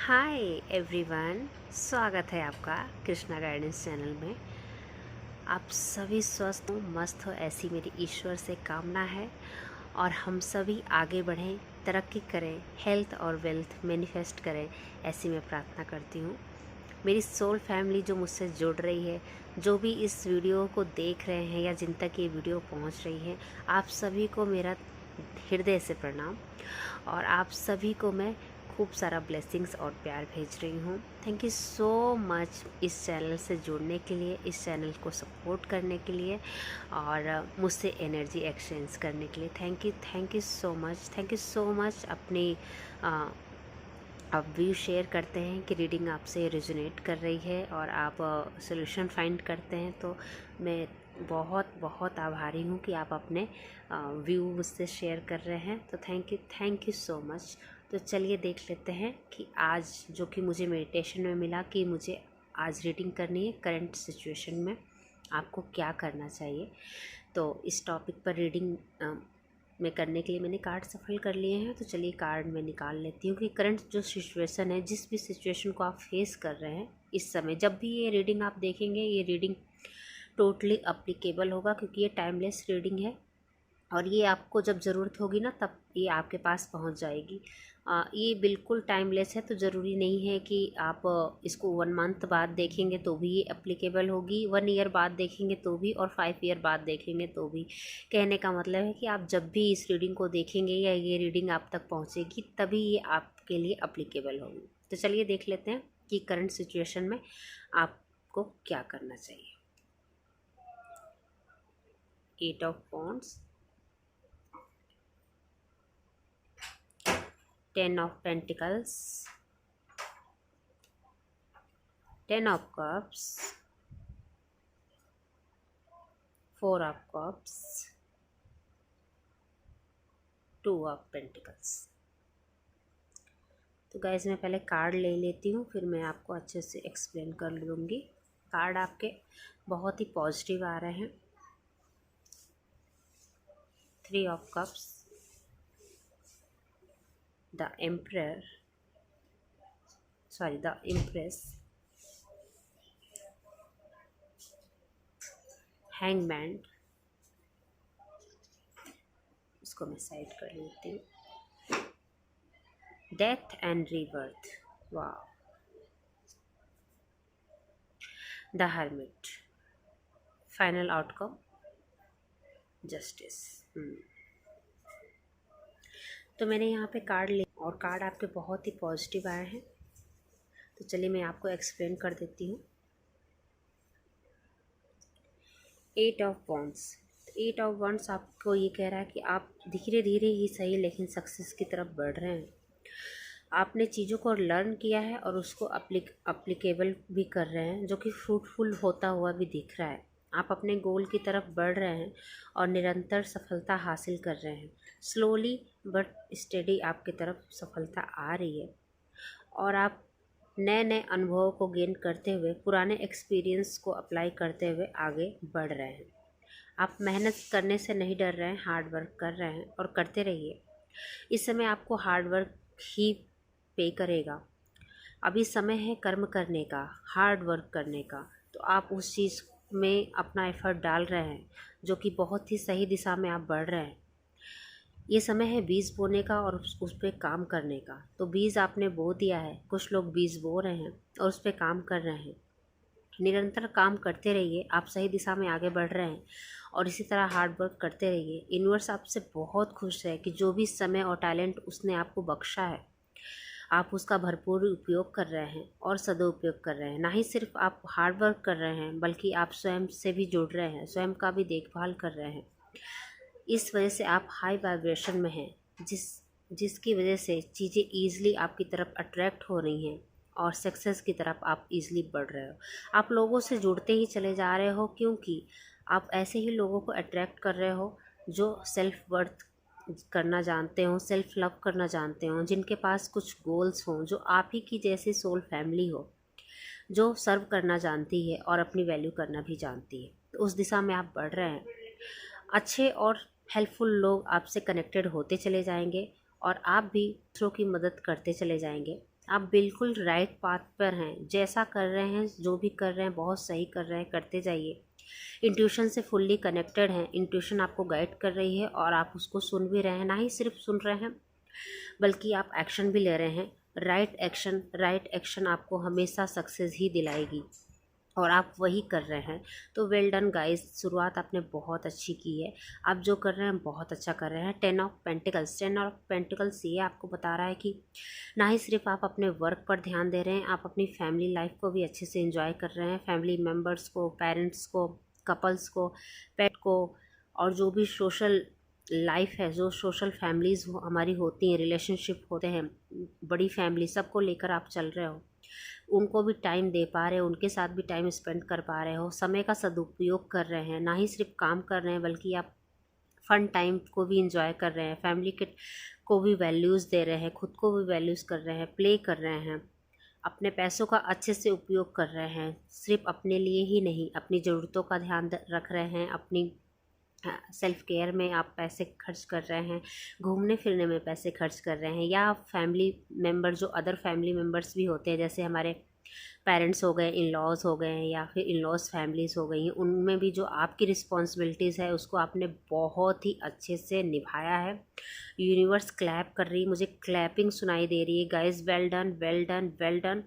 Hi everyone, स्वागत है आपका कृष्णा गाइडेंस चैनल में। आप सभी स्वस्थ हो, मस्त हो, ऐसी मेरी ईश्वर से कामना है। और हम सभी आगे बढ़ें, तरक्की करें, हेल्थ और वेल्थ मैनिफेस्ट करें, ऐसी मैं प्रार्थना करती हूँ। मेरी सोल फैमिली जो मुझसे जुड़ रही है, जो भी इस वीडियो को देख रहे हैं या जिन तक ये वीडियो पहुँच रही है, आप सभी को मेरा हृदय से प्रणाम। और आप सभी को मैं खूब सारा ब्लेसिंग्स और प्यार भेज रही हूँ। थैंक यू सो मच इस चैनल से जुड़ने के लिए, इस चैनल को सपोर्ट करने के लिए और मुझसे एनर्जी एक्सचेंज करने के लिए। Thank you so much, thank you so much. अपनी आप व्यू शेयर करते हैं कि रीडिंग आपसे रेजोनेट कर रही है और आप सॉल्यूशन फाइंड करते हैं, तो मैं बहुत बहुत आभारी हूँ कि आप अपने व्यू मुझसे शेयर कर रहे हैं। तो थैंक यू सो मच। तो चलिए देख लेते हैं कि आज जो कि मुझे मेडिटेशन में मिला कि मुझे आज रीडिंग करनी है करंट सिचुएशन में आपको क्या करना चाहिए। तो इस टॉपिक पर रीडिंग में करने के लिए मैंने कार्ड सफल कर लिए हैं। तो चलिए कार्ड में निकाल लेती हूँ कि करंट जो सिचुएशन है, जिस भी सिचुएशन को आप फेस कर रहे हैं इस समय, जब भी ये रीडिंग आप देखेंगे, ये रीडिंग टोटली अप्लीकेबल होगा क्योंकि ये टाइमलेस रीडिंग है और ये आपको जब ज़रूरत होगी ना तब ये आपके पास पहुंच जाएगी। ये बिल्कुल टाइमलेस है, तो ज़रूरी नहीं है कि आप इसको 1 मंथ बाद देखेंगे तो भी ये एप्लीकेबल होगी, 1 ईयर बाद देखेंगे तो भी, और 5 ईयर बाद देखेंगे तो भी। कहने का मतलब है कि आप जब भी इस रीडिंग को देखेंगे या ये रीडिंग आप तक पहुँचेगी तभी ये आपके लिए एप्लीकेबल होगी। तो चलिए देख लेते हैं कि करंट सिचुएशन में आपको क्या करना चाहिए। 8 of wands, 10 of Pentacles, 10 of Cups, 4 of Cups, 2 of Pentacles। तो गाइस मैं पहले कार्ड ले लेती हूँ, फिर मैं आपको अच्छे से एक्सप्लेन कर लूँगी। कार्ड आपके बहुत ही पॉजिटिव आ रहे हैं। 3 of Cups, the Empress, Hangman, इसको मैं साइड कर लेती हूँ। डेथ एंड रीबर्थ, वाह। The hermit, final outcome, justice. तो मैंने यहाँ पे कार्ड ले और कार्ड आपके बहुत ही पॉजिटिव आए हैं। तो चलिए मैं आपको एक्सप्लेन कर देती हूँ। 8 ऑफ वॉन्ड्स, 8 ऑफ वॉन्ड्स आपको ये कह रहा है कि आप धीरे धीरे ही सही लेकिन सक्सेस की तरफ बढ़ रहे हैं। आपने चीज़ों को लर्न किया है और उसको अप्लीकेबल भी कर रहे हैं, जो कि फ्रूटफुल होता हुआ भी दिख रहा है। आप अपने गोल की तरफ बढ़ रहे हैं और निरंतर सफलता हासिल कर रहे हैं। स्लोली बट स्टेडी आपकी तरफ सफलता आ रही है और आप नए नए अनुभवों को गेन करते हुए, पुराने एक्सपीरियंस को अप्लाई करते हुए आगे बढ़ रहे हैं। आप मेहनत करने से नहीं डर रहे हैं, हार्ड वर्क कर रहे हैं और करते रहिए। इस समय आपको हार्ड वर्क ही पे करेगा। अभी समय है कर्म करने का, हार्ड वर्क करने का। तो आप उस चीज़ में अपना एफर्ट डाल रहे हैं, जो कि बहुत ही सही दिशा में आप बढ़ रहे हैं। ये समय है बीज बोने का और उस पर काम करने का। तो बीज आपने बो दिया है, कुछ लोग बीज बो रहे हैं और उस पर काम कर रहे हैं। निरंतर काम करते रहिए, आप सही दिशा में आगे बढ़ रहे हैं और इसी तरह हार्ड वर्क करते रहिए। यूनिवर्स आपसे बहुत खुश है कि जो भी समय और टैलेंट उसने आपको बख्शा है, आप उसका भरपूर उपयोग कर रहे हैं और सदुपयोग कर रहे हैं। ना ही सिर्फ आप हार्ड वर्क कर रहे हैं, बल्कि आप स्वयं से भी जुड़ रहे हैं, स्वयं का भी देखभाल कर रहे हैं। इस वजह से आप हाई वाइब्रेशन में हैं, जिसकी वजह से चीज़ें ईज़िली आपकी तरफ अट्रैक्ट हो रही हैं और सक्सेस की तरफ आप ईज़िली बढ़ रहे हो। आप लोगों से जुड़ते ही चले जा रहे हो, क्योंकि आप ऐसे ही लोगों को अट्रैक्ट कर रहे हो जो सेल्फ वर्थ करना जानते हो, सेल्फ लव करना जानते हो, जिनके पास कुछ गोल्स हों, जो आप ही की जैसी सोल फैमिली हो, जो सर्व करना जानती है और अपनी वैल्यू करना भी जानती है। तो उस दिशा में आप बढ़ रहे हैं। अच्छे और हेल्पफुल लोग आपसे कनेक्टेड होते चले जाएंगे और आप भी दूसरों की मदद करते चले जाएंगे। आप बिल्कुल राइट पाथ पर हैं। जैसा कर रहे हैं, जो भी कर रहे हैं, बहुत सही कर रहे हैं, करते जाइए। इंट्यूशन से फुल्ली कनेक्टेड हैं, इंट्यूशन आपको गाइड कर रही है और आप उसको सुन भी रहे हैं। ना ही सिर्फ सुन रहे हैं बल्कि आप एक्शन भी ले रहे हैं। राइट एक्शन आपको हमेशा सक्सेस ही दिलाएगी और आप वही कर रहे हैं। तो वेल डन गाइस, शुरुआत आपने बहुत अच्छी की है। आप जो कर रहे हैं बहुत अच्छा कर रहे हैं। 10 ऑफ पेंटिकल्स ये आपको बता रहा है कि ना ही सिर्फ आप अपने वर्क पर ध्यान दे रहे हैं, आप अपनी फैमिली लाइफ को भी अच्छे से एंजॉय कर रहे हैं। फैमिली मेम्बर्स को, पेरेंट्स को, कपल्स को, पेट को, और जो भी सोशल लाइफ है, जो सोशल फैमिलीज़ हमारी होती हैं, रिलेशनशिप होते हैं, बड़ी फैमिली, सबको लेकर आप चल रहे हो। उनको भी टाइम दे पा रहे हो, उनके साथ भी टाइम स्पेंड कर पा रहे हो, समय का सदुपयोग कर रहे हैं। ना ही सिर्फ काम कर रहे हैं बल्कि आप फन टाइम को भी इंजॉय कर रहे हैं, फैमिली के को भी वैल्यूज़ दे रहे हैं, खुद को भी वैल्यूज़ कर रहे हैं, प्ले कर रहे हैं, अपने पैसों का अच्छे से उपयोग कर रहे हैं। सिर्फ अपने लिए ही नहीं, अपनी ज़रूरतों का ध्यान रख रहे हैं, अपनी सेल्फ केयर में आप पैसे खर्च कर रहे हैं, घूमने फिरने में पैसे खर्च कर रहे हैं, या फैमिली मेम्बर, जो अदर फैमिली मेम्बर्स भी होते हैं, जैसे हमारे पेरेंट्स हो गए, इन लॉज हो गए हैं, या फिर इन लॉज फैमिलीज़ हो गई हैं, उनमें भी जो आपकी रिस्पॉन्सिबिलिटीज़ है उसको आपने बहुत ही अच्छे से निभाया है। यूनिवर्स क्लैप कर रही है, मुझे क्लैपिंग सुनाई दे रही है guys. Well done, well done, well done.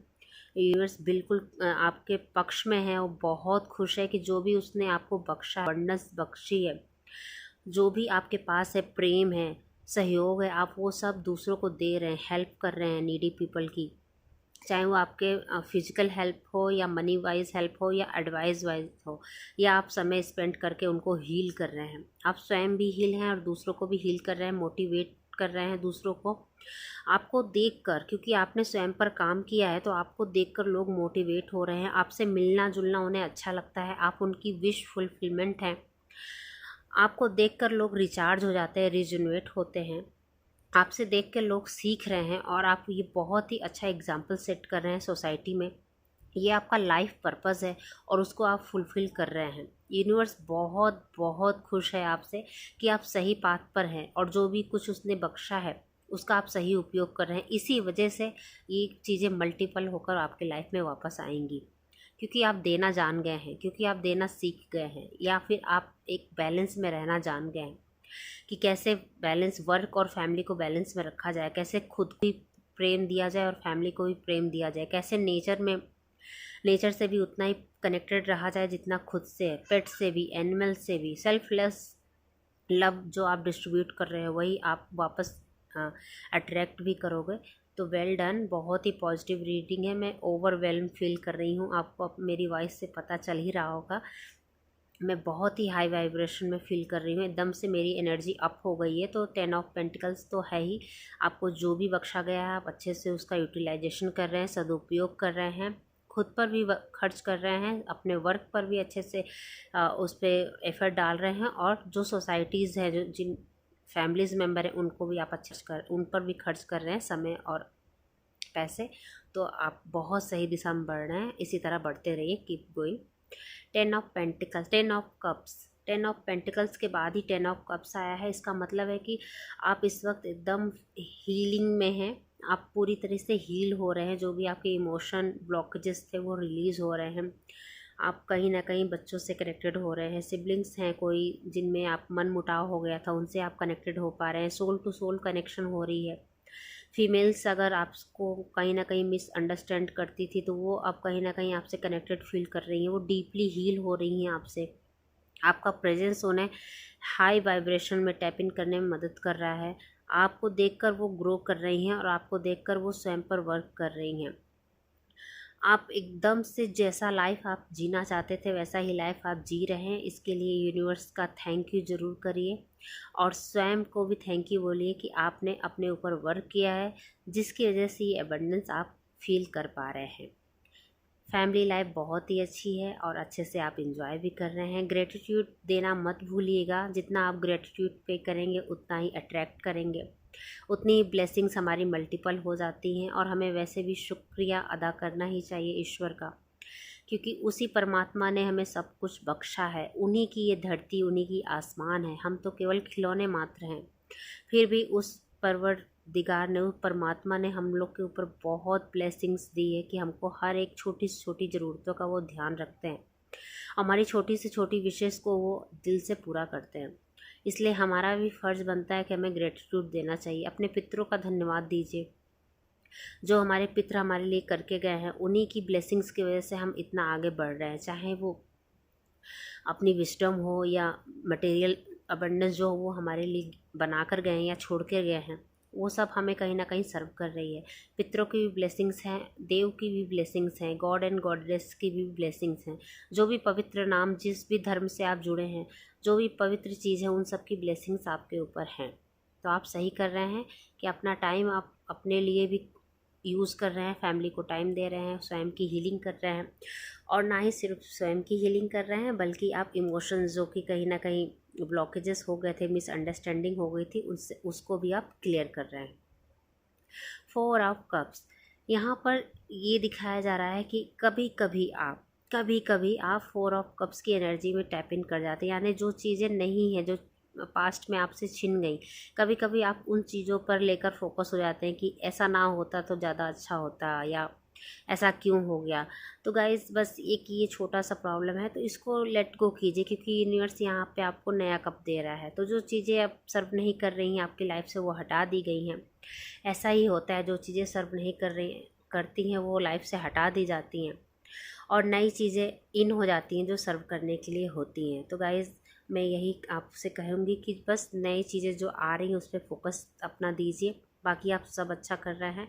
Universe बिल्कुल आपके पक्ष में है और बहुत खुश है कि जो भी उसने आपको बख्शा, अबंडेंस बख्शी है, जो भी आपके पास है, प्रेम है, सहयोग है, आप वो सब दूसरों को दे रहे हैं, हेल्प कर रहे हैं नीडी पीपल की। चाहे वो आपके फिजिकल हेल्प हो, या मनी वाइज हेल्प हो, या एडवाइस वाइज हो, या आप समय स्पेंड करके उनको हील कर रहे हैं। आप स्वयं भी हील हैं और दूसरों को भी हील कर रहे हैं, मोटिवेट कर रहे हैं दूसरों को। आपको देखकर, क्योंकि आपने स्वयं पर काम किया है, तो आपको देखकर लोग मोटिवेट हो रहे हैं, आपसे मिलना जुलना उन्हें अच्छा लगता है, आप उनकी विश फुलफिलमेंट हैं। आपको देखकर लोग रिचार्ज हो जाते हैं, रिजुनवेट होते हैं। आपसे देख के लोग सीख रहे हैं और आप ये बहुत ही अच्छा एग्जाम्पल सेट कर रहे हैं सोसाइटी में। ये आपका लाइफ पर्पस है और उसको आप फुलफ़िल कर रहे हैं। यूनिवर्स बहुत बहुत खुश है आपसे कि आप सही पाथ पर हैं और जो भी कुछ उसने बख्शा है उसका आप सही उपयोग कर रहे हैं। इसी वजह से ये चीज़ें मल्टीपल होकर आपके लाइफ में वापस आएंगी, क्योंकि आप देना जान गए हैं, क्योंकि आप देना सीख गए हैं, या फिर आप एक बैलेंस में रहना जान गए हैं कि कैसे बैलेंस, वर्क और फैमिली को बैलेंस में रखा जाए, कैसे खुद को भी प्रेम दिया जाए और फैमिली को भी प्रेम दिया जाए, कैसे नेचर से भी उतना ही कनेक्टेड रहा जाए जितना खुद से है, पेट से भी, एनिमल से भी। सेल्फलेस लव जो आप डिस्ट्रीब्यूट कर रहे हैं वही आप वापस अट्रैक्ट भी करोगे। तो वेल डन, बहुत ही पॉजिटिव रीडिंग है। मैं ओवरवेल्म फील कर रही हूँ, आपको मेरी वॉइस से पता चल ही रहा होगा। मैं बहुत ही हाई वाइब्रेशन में फील कर रही हूँ, एकदम से मेरी एनर्जी अप हो गई है। तो 10 ऑफ पेंटिकल्स तो है ही, आपको जो भी बख्शा गया है आप अच्छे से उसका यूटिलाइजेशन कर रहे हैं, सदुपयोग कर रहे हैं, खुद पर भी खर्च कर रहे हैं, अपने वर्क पर भी अच्छे से उस पर एफर्ट डाल रहे हैं, और जो सोसाइटीज़ है, जो जिन फैमिलीज़ मेम्बर हैं उनको भी आप उन पर भी खर्च कर रहे हैं समय और पैसे। तो आप बहुत सही दिशा में बढ़ रहे हैं, इसी तरह बढ़ते रहिए, keep going. 10 of pentacles, 10 of cups, 10 of pentacles के बाद ही 10 ऑफ कप्स आया है। इसका मतलब है कि आप इस वक्त एकदम हीलिंग में हैं, आप पूरी तरह से हील हो रहे हैं, जो भी आपके इमोशन ब्लॉकेजेस थे वो रिलीज़ हो रहे हैं। आप कहीं ना कहीं बच्चों से कनेक्टेड हो रहे हैं, सिबलिंग्स हैं कोई जिनमें आप मन मुटाव हो गया था, उनसे आप कनेक्टेड हो पा रहे हैं, सोल टू सोल कनेक्शन हो रही है। फीमेल्स अगर आपको कहीं ना कहीं मिसअंडरस्टैंड करती थी तो वो अब कहीं ना कहीं आपसे कनेक्टेड फील कर रही हैं, वो डीपली हील हो रही हैं आपसे। आपका प्रेजेंस उन्हें हाई वाइब्रेशन में टैप इन करने में मदद कर रहा है। आपको देखकर वो ग्रो कर रही हैं और आपको देखकर वो स्वयं पर वर्क कर रही हैं। आप एकदम से जैसा लाइफ आप जीना चाहते थे वैसा ही लाइफ आप जी रहे हैं। इसके लिए यूनिवर्स का थैंक यू ज़रूर करिए और स्वयं को भी थैंक यू बोलिए कि आपने अपने ऊपर वर्क किया है, जिसकी वजह से ये एबंडेंस आप फील कर पा रहे हैं। फैमिली लाइफ बहुत ही अच्छी है और अच्छे से आप इंजॉय भी कर रहे हैं। ग्रेटिट्यूड देना मत भूलिएगा, जितना आप ग्रेटिट्यूड पे करेंगे उतना ही अट्रैक्ट करेंगे, उतनी ही ब्लेसिंग्स हमारी मल्टीपल हो जाती हैं। और हमें वैसे भी शुक्रिया अदा करना ही चाहिए ईश्वर का, क्योंकि उसी परमात्मा ने हमें सब कुछ बख्शा है। उन्हीं की ये धरती, उन्हीं की आसमान है, हम तो केवल खिलौने मात्र हैं। फिर भी उस परवरदिगार ने, परमात्मा ने हम लोग के ऊपर बहुत ब्लेसिंग्स दी है कि हमको हर एक छोटी से छोटी ज़रूरतों का वो ध्यान रखते हैं। हमारी छोटी से छोटी विशेष को वो दिल से पूरा करते हैं। इसलिए हमारा भी फ़र्ज़ बनता है कि हमें ग्रेटिट्यूड देना चाहिए। अपने पितरों का धन्यवाद दीजिए। जो हमारे पितर हमारे लिए करके गए हैं, उन्हीं की ब्लेसिंग्स की वजह से हम इतना आगे बढ़ रहे हैं। चाहे वो अपनी विस्डम हो या मटेरियल अबंडेंस जो हो वो हमारे लिए बना कर गए हैं या छोड़ कर गए हैं, वो सब हमें कहीं ना कहीं सर्व कर रही है। पितरों की भी ब्लेसिंग्स हैं, देव की भी ब्लेसिंग्स हैं, गॉड एंड गॉडेस की भी ब्लेसिंग्स हैं। जो भी पवित्र नाम, जिस भी धर्म से आप जुड़े हैं, जो भी पवित्र चीज़ है, उन सब की ब्लेसिंग्स आपके ऊपर हैं। तो आप सही कर रहे हैं कि अपना टाइम आप अपने लिए भी यूज़ कर रहे हैं, फैमिली को टाइम दे रहे हैं, स्वयं की हीलिंग कर रहे हैं। और ना ही सिर्फ स्वयं की हीलिंग कर रहे हैं, बल्कि आप इमोशंस जो कि कहीं ना कहीं ब्लॉकेजेस हो गए थे, मिसअंडरस्टैंडिंग हो गई थी, उसको भी आप क्लियर कर रहे हैं। 4 ऑफ कप्स, यहाँ पर ये दिखाया जा रहा है कि कभी कभी आप 4 ऑफ कप्स की एनर्जी में टैप इन कर जाते हैं। यानी जो चीज़ें नहीं हैं, जो पास्ट में आपसे छिन गई, कभी कभी आप उन चीज़ों पर लेकर फोकस हो जाते हैं कि ऐसा ना होता तो ज़्यादा अच्छा होता, या ऐसा क्यों हो गया। तो गाइज़ बस एक ये छोटा सा प्रॉब्लम है, तो इसको लेट गो कीजिए, क्योंकि यूनिवर्स यहाँ पे आपको नया कप दे रहा है। तो जो चीज़ें अब सर्व नहीं कर रही हैं आपकी लाइफ से, वो हटा दी गई हैं। ऐसा ही होता है, जो चीज़ें सर्व नहीं करती हैं वो लाइफ से हटा दी जाती हैं, और नई चीज़ें इन हो जाती हैं जो सर्व करने के लिए होती हैं। तो गाइज़ मैं यही आपसे कहूँगी कि बस नई चीज़ें जो आ रही हैं उस पर फोकस अपना दीजिए। बाकी आप सब अच्छा कर रहे हैं,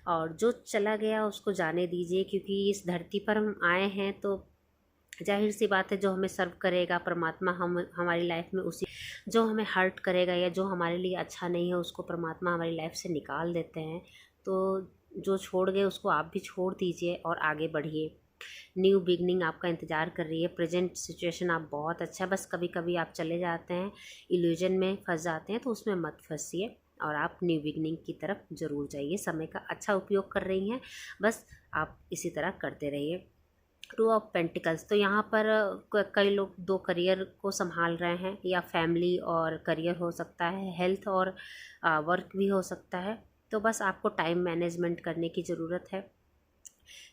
और जो चला गया उसको जाने दीजिए, क्योंकि इस धरती पर हम आए हैं तो जाहिर सी बात है, जो हमें सर्व करेगा परमात्मा, हम हमारी लाइफ में उसी, जो हमें हर्ट करेगा या जो हमारे लिए अच्छा नहीं है, उसको परमात्मा हमारी लाइफ से निकाल देते हैं। तो जो छोड़ गए उसको आप भी छोड़ दीजिए और आगे बढ़िए। न्यू बिगनिंग आपका इंतज़ार कर रही है। प्रेजेंट सिचुएशन आप बहुत अच्छा, बस कभी कभी आप चले जाते हैं, इल्यूजन में फंस जाते हैं, तो उसमें मत फंसिए और आप न्यू बिगनिंग की तरफ ज़रूर जाइए। समय का अच्छा उपयोग कर रही हैं, बस आप इसी तरह करते रहिए। 2 ऑफ पेंटिकल्स, तो यहाँ पर कई लोग 2 करियर को संभाल रहे हैं, या फैमिली और करियर हो सकता है, हेल्थ और वर्क भी हो सकता है। तो बस आपको टाइम मैनेजमेंट करने की ज़रूरत है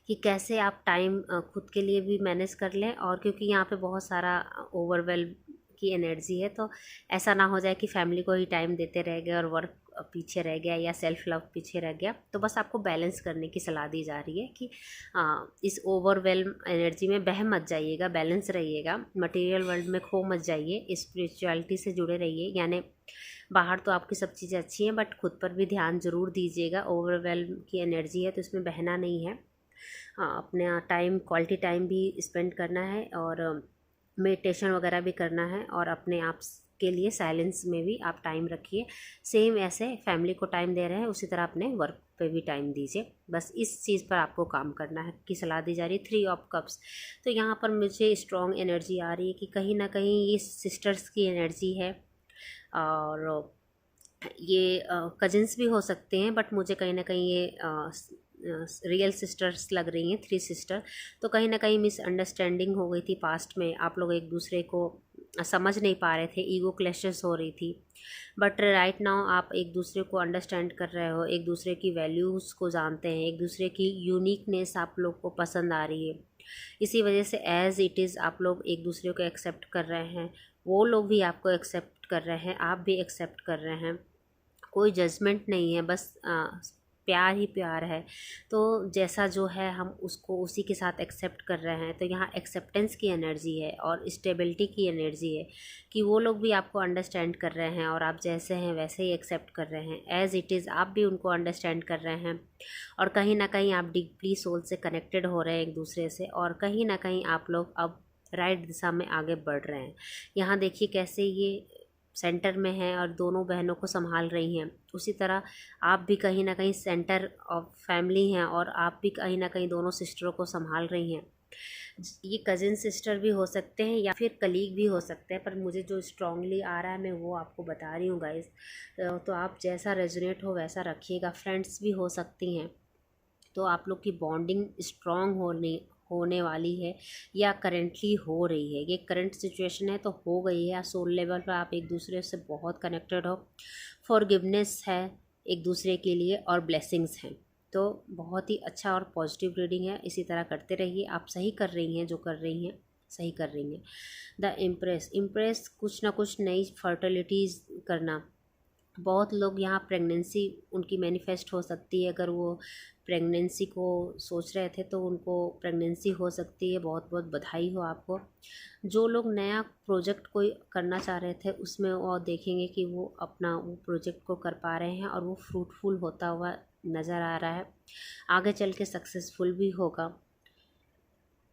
कि कैसे आप टाइम खुद के लिए भी मैनेज कर लें, और क्योंकि यहाँ पे बहुत सारा ओवरवेल्म की एनर्जी है, तो ऐसा ना हो जाए कि फैमिली को ही टाइम देते रह गए और वर्क पीछे रह गया या सेल्फ लव पीछे रह गया। तो बस आपको बैलेंस करने की सलाह दी जा रही है कि इस ओवरवेल्म एनर्जी में बह मत जाइएगा, बैलेंस रहिएगा, मटेरियल वर्ल्ड में खो मत जाइए, स्पिरिचुअलिटी से जुड़े रहिए। यानी बाहर तो आपकी सब चीज़ें अच्छी हैं, बट खुद पर भी ध्यान ज़रूर दीजिएगा। ओवरवेल्म की एनर्जी है तो इसमें बहना नहीं है। अपना टाइम, क्वालिटी टाइम भी स्पेंड करना है, और मेडिटेशन वगैरह भी करना है, और अपने आप के लिए साइलेंस में भी आप टाइम रखिए। सेम ऐसे फैमिली को टाइम दे रहे हैं, उसी तरह अपने वर्क पे भी टाइम दीजिए। बस इस चीज़ पर आपको काम करना है की सलाह दी जा रही है। 3 ऑफ कप्स, तो यहाँ पर मुझे स्ट्रॉन्ग एनर्जी आ रही है कि कहीं ना कहीं ये सिस्टर्स की एनर्जी है, और ये कजिन्स भी हो सकते हैं, बट मुझे कहीं ना कहीं ये रियल सिस्टर्स लग रही हैं, 3 सिस्टर। तो कहीं ना कहीं मिसअंडरस्टैंडिंग हो गई थी पास्ट में, आप लोग एक दूसरे को समझ नहीं पा रहे थे, ईगो क्लैशेस हो रही थी। बट राइट नाउ आप एक दूसरे को अंडरस्टैंड कर रहे हो, एक दूसरे की वैल्यूज़ को जानते हैं, एक दूसरे की यूनिकनेस आप लोग को पसंद आ रही है। इसी वजह से एज़ इट इज़ आप लोग एक दूसरे को एक्सेप्ट कर रहे हैं, वो लोग भी आपको एक्सेप्ट कर रहे हैं, आप भी एक्सेप्ट कर रहे हैं। कोई जजमेंट नहीं है, बस प्यार ही प्यार है। तो जैसा जो है हम उसको उसी के साथ एक्सेप्ट कर रहे हैं। तो यहाँ एक्सेप्टेंस की एनर्जी है और स्टेबिलिटी की एनर्जी है कि वो लोग भी आपको अंडरस्टैंड कर रहे हैं, और आप जैसे हैं वैसे ही एक्सेप्ट कर रहे हैं। एज़ इट इज़ आप भी उनको अंडरस्टैंड कर रहे हैं, और कहीं ना कहीं आप डीपली सोल से कनेक्टेड हो रहे हैं एक दूसरे से, और कहीं ना कहीं आप लोग अब राइट दिशा में आगे बढ़ रहे हैं। यहाँ देखिए कैसे ये सेंटर में हैं और दोनों बहनों को संभाल रही हैं, उसी तरह आप भी कहीं ना कहीं सेंटर ऑफ फैमिली हैं, और आप भी कहीं ना कहीं दोनों सिस्टरों को संभाल रही हैं। ये कज़िन सिस्टर भी हो सकते हैं या फिर कलीग भी हो सकते हैं, पर मुझे जो स्ट्रांगली आ रहा है मैं वो आपको बता रही हूँ गाइस। तो आप जैसा रेजोनेट हो वैसा रखिएगा। फ्रेंड्स भी हो सकती हैं, तो आप लोग की बॉन्डिंग स्ट्रॉन्ग होने वाली है, या करेंटली हो रही है। ये करंट सिचुएशन है तो हो गई है, सोल लेवल पर आप एक दूसरे से बहुत कनेक्टेड हो। फॉरगिवनेस है, एक दूसरे के लिए और ब्लेसिंग्स हैं। तो बहुत ही अच्छा और पॉजिटिव रीडिंग है, इसी तरह करते रहिए। आप सही कर रही हैं, जो कर रही हैं सही कर रही हैं। द इम्प्रेस कुछ ना कुछ नई फर्टिलिटीज़ करना। बहुत लोग यहाँ प्रेगनेंसी उनकी मैनिफेस्ट हो सकती है। अगर वो प्रेगनेंसी को सोच रहे थे तो उनको प्रेगनेंसी हो सकती है। बहुत बहुत बधाई हो आपको। जो लोग नया प्रोजेक्ट कोई करना चाह रहे थे उसमें वो देखेंगे कि वो अपना वो प्रोजेक्ट को कर पा रहे हैं और वो फ्रूटफुल होता हुआ नज़र आ रहा है। आगे चल के सक्सेसफुल भी होगा।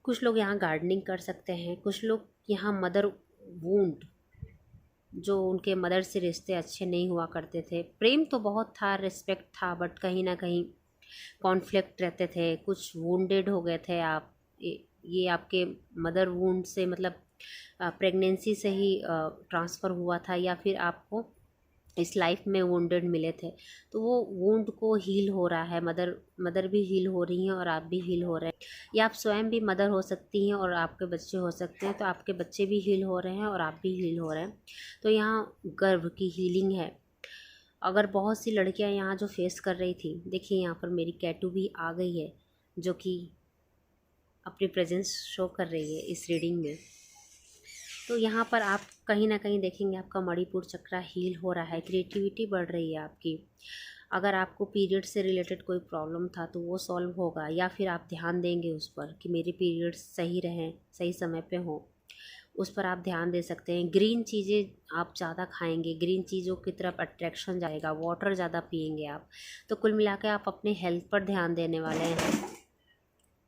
कुछ लोग यहाँ गार्डनिंग कर सकते हैं। कुछ लोग यहाँ मदर वूंड, जो उनके मदर से रिश्ते अच्छे नहीं हुआ करते थे, प्रेम तो बहुत था, रिस्पेक्ट था, बट कहीं ना कहीं कॉन्फ्लिक्ट रहते थे, कुछ वुंडेड हो गए थे आप। ये आपके मदर वुंड से मतलब प्रेगनेंसी से ही ट्रांसफ़र हुआ था, या फिर आपको इस लाइफ में वुंडेड मिले थे। तो वो वुंड को हील हो रहा है। मदर भी हील हो रही हैं और आप भी हील हो रहे हैं, या आप स्वयं भी मदर हो सकती हैं और आपके बच्चे हो सकते हैं। तो आपके बच्चे भी हील हो रहे हैं और आप भी हील हो रहे हैं। तो यहाँ गर्भ की हीलिंग है। अगर बहुत सी लड़कियां यहाँ जो फेस कर रही थी, देखिए यहाँ पर मेरी कैटू भी आ गई है, जो कि अपनी प्रेजेंस शो कर रही है इस रीडिंग में। तो यहाँ पर आप कहीं ना कहीं देखेंगे आपका मणिपुर चक्र हील हो रहा है, क्रिएटिविटी बढ़ रही है आपकी। अगर आपको पीरियड से रिलेटेड कोई प्रॉब्लम था तो वो सॉल्व होगा, या फिर आप ध्यान देंगे उस पर कि मेरे पीरियड्स सही रहें, सही समय पे हों, उस पर आप ध्यान दे सकते हैं। ग्रीन चीज़ें आप ज़्यादा खाएंगे, ग्रीन चीज़ों की तरफ अट्रैक्शन जाएगा, वाटर ज़्यादा पिएंगे आप। तो कुल मिला के आप अपने हेल्थ पर ध्यान देने वाले हैं।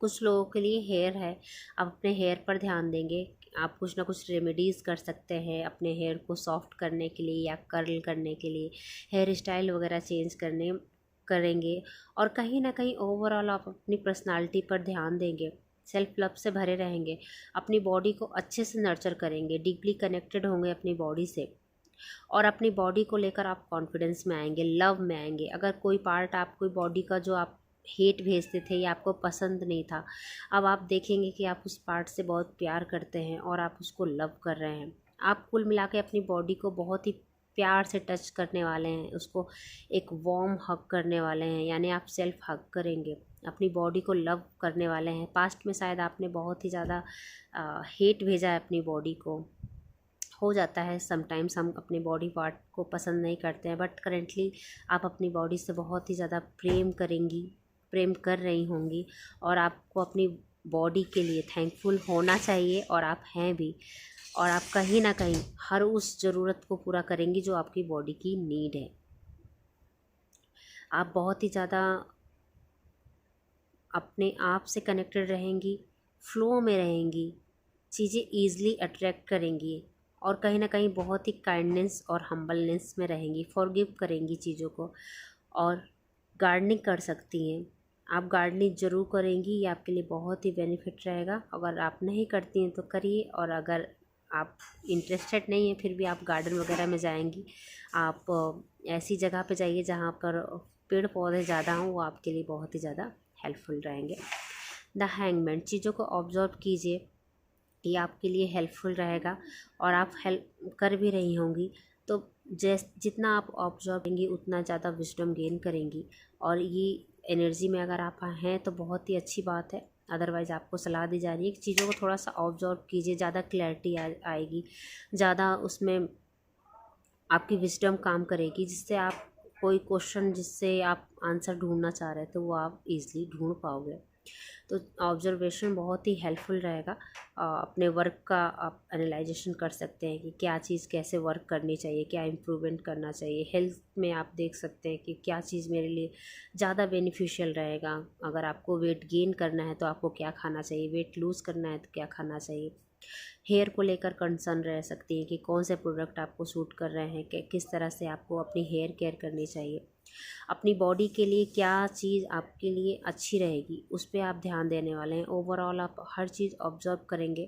कुछ लोगों के लिए हेयर है, आप अपने हेयर पर ध्यान देंगे। आप कुछ ना कुछ रेमेडीज़ कर सकते हैं अपने हेयर को सॉफ्ट करने के लिए या कर्ल करने के लिए, हेयर स्टाइल वगैरह चेंज करने करेंगे। और कहीं ना कहीं ओवरऑल आप अपनी पर्सनालिटी पर ध्यान देंगे, सेल्फ लव से भरे रहेंगे, अपनी बॉडी को अच्छे से नर्चर करेंगे, डीपली कनेक्टेड होंगे अपनी बॉडी से, और अपनी बॉडी को लेकर आप कॉन्फिडेंस में आएंगे, लव में आएंगे। अगर कोई पार्ट आप कोई बॉडी का जो आप हेट भेजते थे या आपको पसंद नहीं था, अब आप देखेंगे कि आप उस पार्ट से बहुत प्यार करते हैं और आप उसको लव कर रहे हैं। आप कुल मिला के अपनी बॉडी को बहुत ही प्यार से टच करने वाले हैं, उसको एक वार्म हग करने वाले हैं, यानी आप सेल्फ हग करेंगे, अपनी बॉडी को लव करने वाले हैं। पास्ट में शायद आपने बहुत ही ज़्यादा हेट भेजा है अपनी बॉडी को, हो जाता है समटाइम्स, हम अपने बॉडी पार्ट को पसंद नहीं करते हैं, बट करेंटली आप अपनी बॉडी से बहुत ही ज़्यादा प्रेम करेंगी, प्रेम कर रही होंगी, और आपको अपनी बॉडी के लिए थैंकफुल होना चाहिए, और आप हैं भी। और आप कहीं ना कहीं हर उस ज़रूरत को पूरा करेंगी जो आपकी बॉडी की नीड है। आप बहुत ही ज़्यादा अपने आप से कनेक्टेड रहेंगी, फ्लो में रहेंगी, चीज़ें ईज़िली अट्रैक्ट करेंगी, और कहीं ना कहीं बहुत ही काइंडनेस और हम्बलनेस में रहेंगी, फॉरगिव करेंगी चीज़ों को। और गार्डनिंग कर सकती हैं आप, गार्डनिंग ज़रूर करेंगी, ये आपके लिए बहुत ही बेनिफिट रहेगा। अगर आप नहीं करती हैं तो करिए, और अगर आप इंटरेस्टेड नहीं हैं फिर भी आप गार्डन वगैरह में जाएंगी, आप ऐसी जगह पे जाइए जहाँ पर पेड़ पौधे ज़्यादा हों, वो आपके लिए बहुत ही ज़्यादा हेल्पफुल रहेंगे। द हैंगमैन, चीज़ों को ऑब्जर्व कीजिए, ये आपके लिए हेल्पफुल रहेगा, और आप हेल्प कर भी रही होंगी। तो जितना आप ऑब्जर्व करेंगी उतना ज़्यादा विजडम गेन करेंगी, और ये एनर्जी में अगर आप हैं तो बहुत ही अच्छी बात है। अदरवाइज़ आपको सलाह दी जा रही है कि चीज़ों को थोड़ा सा ऑब्जर्व कीजिए, ज़्यादा क्लैरिटी आएगी, ज़्यादा उसमें आपकी विजडम काम करेगी, जिससे आप कोई क्वेश्चन जिससे आप आंसर ढूंढना चाह रहे थे वो आप इजीली ढूंढ पाओगे। तो ऑब्जर्वेशन बहुत ही हेल्पफुल रहेगा। अपने वर्क का आप एनालाइजेशन कर सकते हैं कि क्या चीज़ कैसे वर्क करनी चाहिए, क्या इम्प्रूवमेंट करना चाहिए। हेल्थ में आप देख सकते हैं कि क्या चीज़ मेरे लिए ज़्यादा बेनिफिशियल रहेगा। अगर आपको वेट गेन करना है तो आपको क्या खाना चाहिए, वेट लूज़ करना है तो क्या खाना चाहिए। हेयर को लेकर कंसर्न रह सकती है कि कौन से प्रोडक्ट आपको सूट कर रहे हैं, कि किस तरह से आपको अपनी हेयर केयर करनी चाहिए। अपनी बॉडी के लिए क्या चीज़ आपके लिए अच्छी रहेगी उस पर आप ध्यान देने वाले हैं। ओवरऑल आप हर चीज़ ऑब्जर्व करेंगे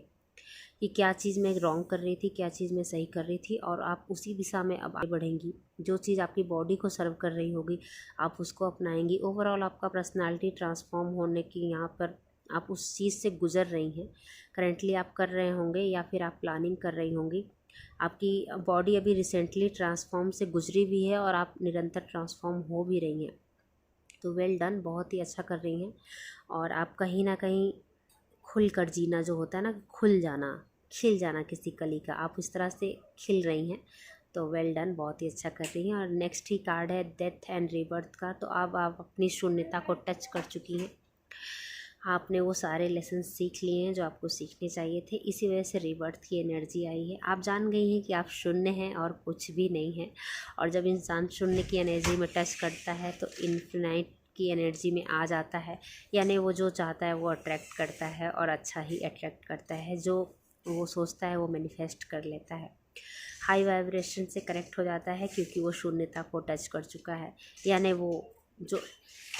कि क्या चीज़ मैं रॉन्ग कर रही थी, क्या चीज़ मैं सही कर रही थी, और आप उसी दिशा में अब आगे बढ़ेंगी। जो चीज़ आपकी बॉडी को सर्व कर रही होगी आप उसको अपनाएंगी। ओवरऑल आपका पर्सनालिटी ट्रांसफॉर्म होने की यहाँ पर आप उस चीज़ से गुजर रही हैं, करेंटली आप कर रहे होंगे या फिर आप प्लानिंग कर रही होंगी आपकी बॉडी अभी रिसेंटली ट्रांसफॉर्म से गुजरी भी है और आप निरंतर ट्रांसफॉर्म हो भी रही हैं। तो वेल डन, बहुत ही अच्छा कर रही हैं। और आप कहीं ना कहीं खुल कर जीना जो होता है ना, खुल जाना, खिल जाना किसी कली का, आप इस तरह से खिल रही हैं। तो वेल डन, बहुत ही अच्छा कर रही हैं। और नेक्स्ट ही कार्ड है डेथ एंड रीबर्थ का। तो अब आप अपनी शून्यता को टच कर चुकी हैं। आपने वो सारे लेसन सीख लिए हैं जो आपको सीखने चाहिए थे, इसी वजह से रीबर्थ की एनर्जी आई है। आप जान गई हैं कि आप शून्य हैं और कुछ भी नहीं है। और जब इंसान शून्य की एनर्जी में टच करता है तो इन्फिनाइट की एनर्जी में आ जाता है, यानी वो जो चाहता है वो अट्रैक्ट करता है और अच्छा ही अट्रैक्ट करता है। जो वो सोचता है वो मैनिफेस्ट कर लेता है, हाई वाइब्रेशन से कनेक्ट हो जाता है, क्योंकि वो शून्यता को टच कर चुका है। यानी वो जो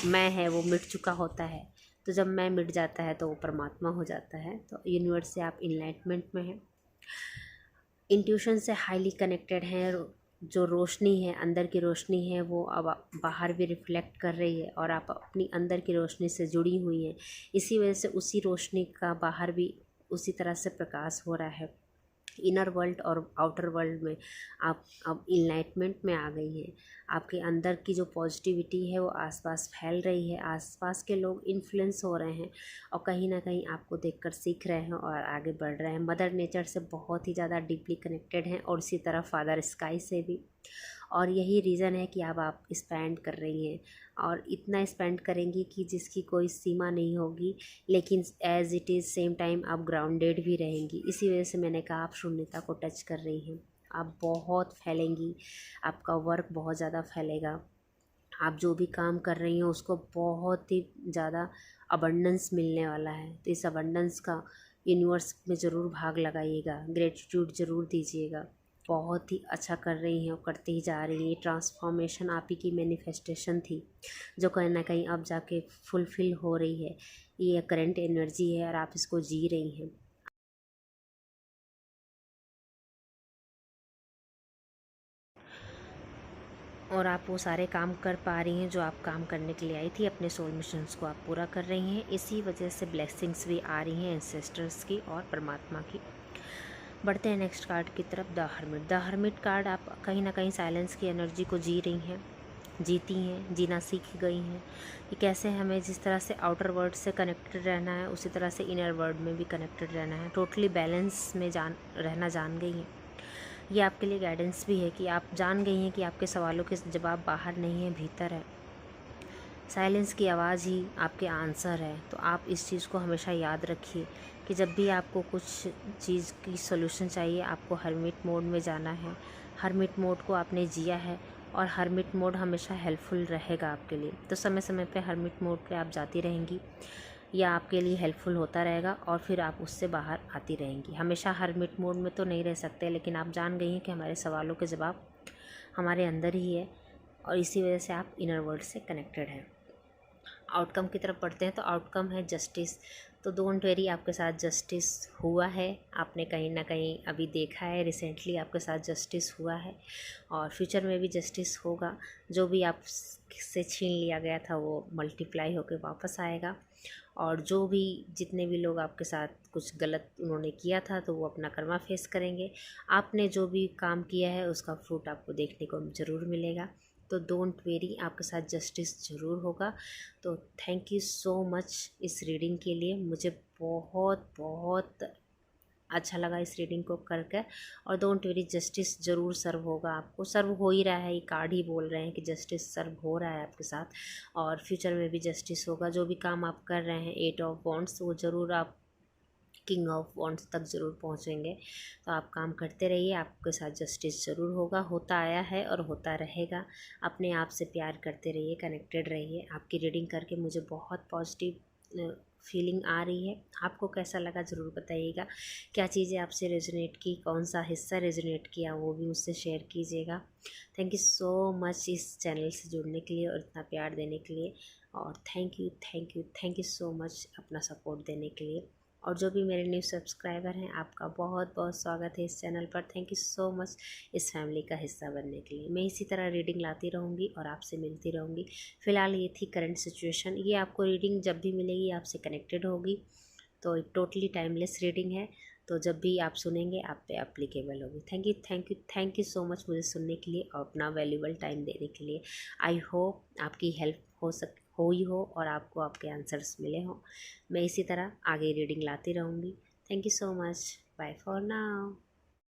मैं है वो मिट चुका होता है। तो जब मैं मिट जाता है तो वो परमात्मा हो जाता है। तो यूनिवर्स से आप इनलाइटमेंट में हैं, इंट्यूशन से हाईली कनेक्टेड हैं। जो रोशनी है, अंदर की रोशनी है, वो अब बाहर भी रिफ्लेक्ट कर रही है और आप अपनी अंदर की रोशनी से जुड़ी हुई हैं। इसी वजह से उसी रोशनी का बाहर भी उसी तरह से प्रकाश हो रहा है। इनर वर्ल्ड और आउटर वर्ल्ड में आप अब इनलाइटमेंट में आ गई हैं। आपके अंदर की जो पॉजिटिविटी है वो आसपास फैल रही है, आसपास के लोग इन्फ्लुएंस हो रहे हैं और कहीं ना कहीं आपको देखकर सीख रहे हैं और आगे बढ़ रहे हैं। मदर नेचर से बहुत ही ज़्यादा डीपली कनेक्टेड हैं और इसी तरह फादर स्काई से भी। और यही रीज़न है कि अब आप स्पेंड कर रही हैं और इतना स्पेंड करेंगी कि जिसकी कोई सीमा नहीं होगी, लेकिन as it is same time आप ग्राउंडेड भी रहेंगी। इसी वजह से मैंने कहा आप शून्यता को टच कर रही हैं। आप बहुत फैलेंगी, आपका वर्क बहुत ज़्यादा फैलेगा, आप जो भी काम कर रही हैं उसको बहुत ही ज़्यादा अबंडेंस मिलने वाला है। तो इस अबंडेंस का यूनिवर्स में ज़रूर भाग लगाइएगा, ग्रेटिट्यूड ज़रूर दीजिएगा। बहुत ही अच्छा कर रही हैं और करते ही जा रही हैं। ये ट्रांसफॉर्मेशन आप ही की मैनिफेस्टेशन थी जो कहीं ना कहीं अब जाके फुलफ़िल हो रही है। ये करंट एनर्जी है और आप इसको जी रही हैं। और आप वो सारे काम कर पा रही हैं जो आप काम करने के लिए आई थी। अपने सोल मिशंस को आप पूरा कर रही हैं। इसी वजह से ब्लेसिंग्स भी आ रही हैं एंसेस्टर्स की और परमात्मा की। बढ़ते हैं नेक्स्ट कार्ड की तरफ, the hermit. The hermit card, आप कहीं ना कहीं साइलेंस की एनर्जी को जी रही हैं, जीती हैं, जीना सीख गई हैं कि कैसे हमें जिस तरह से आउटर वर्ल्ड से कनेक्टेड रहना है उसी तरह से इनर वर्ल्ड में भी कनेक्टेड रहना है। टोटली बैलेंस में जान गई हैं। ये आपके लिए गाइडेंस भी है कि आप जान गई हैं कि आपके सवालों के जवाब बाहर नहीं है, भीतर है। साइलेंस की आवाज़ ही आपके आंसर है। तो आप इस चीज़ को हमेशा याद रखिए कि जब भी आपको कुछ चीज़ की सॉल्यूशन चाहिए, आपको हर्मिट मोड में जाना है। हर्मिट मोड को आपने जिया है और हर्मिट मोड हमेशा हेल्पफुल रहेगा आपके लिए। तो समय समय पे हर्मिट मोड पे आप जाती रहेंगी, या आपके लिए हेल्पफुल होता रहेगा और फिर आप उससे बाहर आती रहेंगी। हमेशा हर्मिट मोड में तो नहीं रह सकते, लेकिन आप जान गई हैं कि हमारे सवालों के जवाब हमारे अंदर ही है और इसी वजह से आप इनर वर्ल्ड से कनेक्टेड हैं। आउटकम की तरफ बढ़ते हैं। तो आउटकम है जस्टिस। तो डोंट वेरी, आपके साथ जस्टिस हुआ है। आपने कहीं ना कहीं अभी देखा है, रिसेंटली आपके साथ जस्टिस हुआ है और फ्यूचर में भी जस्टिस होगा। जो भी आपसे छीन लिया गया था वो मल्टीप्लाई होकर वापस आएगा। और जो भी जितने भी लोग आपके साथ कुछ गलत उन्होंने किया था तो वो अपना कर्मा फेस करेंगे। आपने जो भी काम किया है उसका फ्रूट आपको देखने को ज़रूर मिलेगा। तो डोंट वेरी, आपके साथ जस्टिस ज़रूर होगा। तो थैंक यू सो मच इस रीडिंग के लिए। मुझे बहुत बहुत अच्छा लगा इस रीडिंग को करके। और डोंट वेरी, जस्टिस ज़रूर सर्व होगा आपको। सर्व हो ही रहा है, ये कार्ड ही बोल रहे हैं कि जस्टिस सर्व हो रहा है आपके साथ और फ्यूचर में भी जस्टिस होगा। जो भी काम आप कर रहे हैं, 8 ऑफ वॉन्ड्स, वो ज़रूर आप किंग ऑफ वॉन्ड्स तक ज़रूर पहुँचेंगे। तो आप काम करते रहिए, आपके साथ जस्टिस ज़रूर होगा, होता आया है और होता रहेगा। अपने आप से प्यार करते रहिए, कनेक्टेड रहिए। आपकी रीडिंग करके मुझे बहुत पॉजिटिव फीलिंग आ रही है। आपको कैसा लगा ज़रूर बताइएगा। क्या चीज़ें आपसे रेजोनेट की, कौन सा हिस्सा रेजोनेट किया, वो भी मुझसे शेयर कीजिएगा। थैंक यू सो मच इस चैनल से जुड़ने के लिए और इतना प्यार देने के लिए। और thank you thank you thank you so much अपना सपोर्ट देने के लिए। और जो भी मेरे न्यू सब्सक्राइबर हैं, आपका बहुत बहुत स्वागत है इस चैनल पर। थैंक यू सो मच इस फैमिली का हिस्सा बनने के लिए। मैं इसी तरह रीडिंग लाती रहूँगी और आपसे मिलती रहूँगी। फ़िलहाल ये थी करंट सिचुएशन। ये आपको रीडिंग जब भी मिलेगी आपसे कनेक्टेड होगी। तो टोटली टाइमलेस रीडिंग है। तो जब भी आप सुनेंगे आप पे अप्लीकेबल होगी। Thank you, thank you, thank you so much मुझे सुनने के लिए और अपना वैल्यूबल टाइम देने के लिए। आई होप आपकी हेल्प हो ही हो और आपको आपके आंसर्स मिले हों। मैं इसी तरह आगे रीडिंग लाती रहूँगी। Thank you so much. Bye for now.